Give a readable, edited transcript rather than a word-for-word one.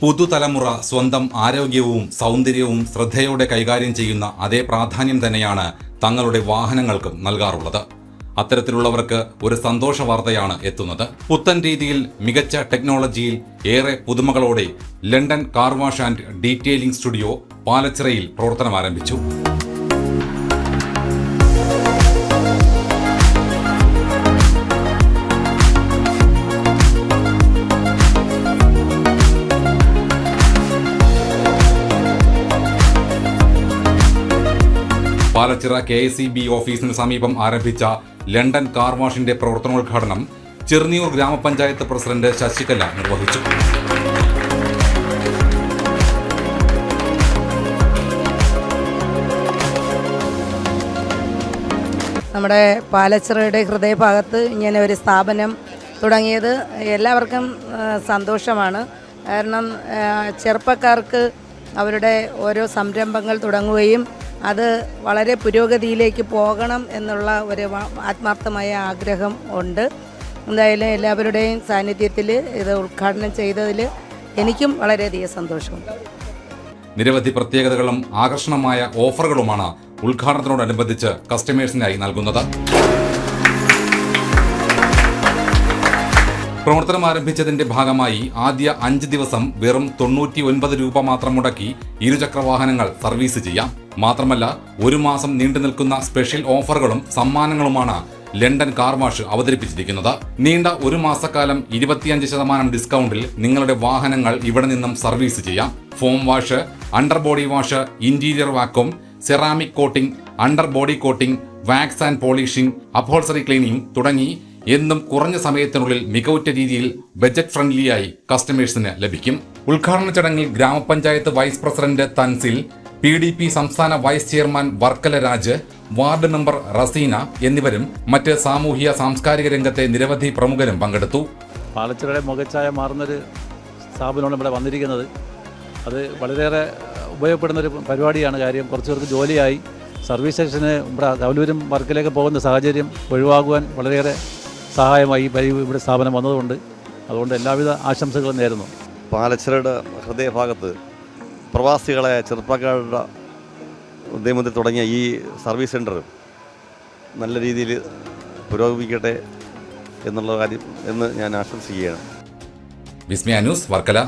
പുതുതലമുറ സ്വന്തം ആരോഗ്യവും സൗന്ദര്യവും ശ്രദ്ധയോടെ കൈകാര്യം ചെയ്യുന്ന അതേ പ്രാധാന്യം തന്നെയാണ് തങ്ങളുടെ വാഹനങ്ങൾക്കും നൽകാറുള്ളത്. അത്തരത്തിലുള്ളവർക്ക് ഒരു സന്തോഷ വാർത്തയാണ് എത്തുന്നത്. പുത്തൻ രീതിയിൽ മികച്ച ടെക്നോളജിയിൽ ഏറെ പുതുമകളോടെ London car wash and detailing studio പാലച്ചിറയിൽ പ്രവർത്തനം ആരംഭിച്ചു. പാലച്ചിറ KICB ഓഫീസിന് സമീപം ആരംഭിച്ച ലണ്ടൻ കാർ വാഷിന്റെ പ്രവർത്തനോദ്ഘാടനം ചെറുന്നിയൂർ ഗ്രാമപഞ്ചായത്ത് പ്രസിഡന്റ് ശശികല നിർവഹിച്ചു. നമ്മുടെ പാലച്ചിറയുടെ ഹൃദയഭാഗത്ത് ഇങ്ങനെ ഒരു സ്ഥാപനം തുടങ്ങിയത് എല്ലാവർക്കും സന്തോഷമാണ്. കാരണം ചെറുപ്പക്കാർക്ക് അവരുടെ ഓരോ സംരംഭങ്ങൾ തുടങ്ങുകയും അത് വളരെ പുരോഗതിയിലേക്ക് പോകണം എന്നുള്ള ഒരു ആത്മാർത്ഥമായ ആഗ്രഹം ഉണ്ട്. എന്തായാലും എല്ലാവരുടെയും സാന്നിധ്യത്തിൽ ഇത് ഉദ്ഘാടനം ചെയ്തതിൽ എനിക്കും വളരെയധികം സന്തോഷമുണ്ട്. നിരവധി പ്രത്യേകതകളും ആകർഷണമായ ഓഫറുകളുമാണ് ഉദ്ഘാടനത്തോടനുബന്ധിച്ച് കസ്റ്റമേഴ്സിനായി നൽകുന്നത്. പ്രവർത്തനം ആരംഭിച്ചതിന്റെ ഭാഗമായി ആദ്യ 5 ദിവസം വെറും 99 രൂപ മാത്രം മുടക്കി ഇരുചക്രവാഹനങ്ങൾ സർവീസ് ചെയ്യാം. മാത്രമല്ല 1 മാസം നീണ്ടു നിൽക്കുന്ന സ്പെഷ്യൽ ഓഫറുകളും സമ്മാനങ്ങളുമാണ് ലണ്ടൻ കാർ വാഷ് അവതരിപ്പിച്ചിരിക്കുന്നത്. നീണ്ട 1 മാസക്കാലം 25% ഡിസ്കൗണ്ടിൽ നിങ്ങളുടെ വാഹനങ്ങൾ ഇവിടെ നിന്നും സർവീസ് ചെയ്യാം. Foam wash, under body wash, interior vacuum, ceramic coating, under body coating, wax and polishing, upholstery cleaning തുടങ്ങി എന്നും കുറഞ്ഞ സമയത്തിനുള്ളിൽ മികവുറ്റ രീതിയിൽ ബജറ്റ് ഫ്രണ്ട്ലിയായി കസ്റ്റമേഴ്സിന് ലഭിക്കും. ഉദ്ഘാടന ചടങ്ങിൽ ഗ്രാമപഞ്ചായത്ത് വൈസ് പ്രസിഡന്റ് തൻസിൽ, PDP സംസ്ഥാന vice chairman Varkala Raj, ward member Raseena എന്നിവരും മറ്റ് സാമൂഹിക സാംസ്കാരിക രംഗത്തെ നിരവധി പ്രമുഖരും പങ്കെടുത്തു. പാലച്ചിറയുടെ മുഖച്ഛായ മാറുന്നൊരു സ്ഥാപനമാണ് ഇവിടെ വന്നിരിക്കുന്നത്. അത് വളരെയേറെ ഉപയോഗപ്പെടുന്നൊരു പരിപാടിയാണ്. കാര്യം കുറച്ച് പേർക്ക് ജോലിയായി സർവീസ് സ്റ്റേഷന് ഇവിടെ കവലൂരും വർക്കിലേക്ക് പോകുന്ന സാഹചര്യം ഒഴിവാകുവാൻ വളരെയേറെ സഹായമായി ഇവിടെ സ്ഥാപനം വന്നതുകൊണ്ട് അതുകൊണ്ട് എല്ലാവിധ ആശംസകളും നേരുന്നു. പാലച്ചിറയുടെ ഹൃദയഭാഗത്ത് പ്രവാസികളെ ചെറുപ്പക്കാരുടെ ഉദ്യമത്തിൽ തുടങ്ങിയ ഈ സർവീസ് സെൻറ്റർ നല്ല രീതിയിൽ പുരോഗമിക്കട്ടെ എന്നുള്ള കാര്യം എന്ന് ഞാൻ ആശംസിക്കുകയാണ്. വിസ്മയ ന്യൂസ്, വർക്കല.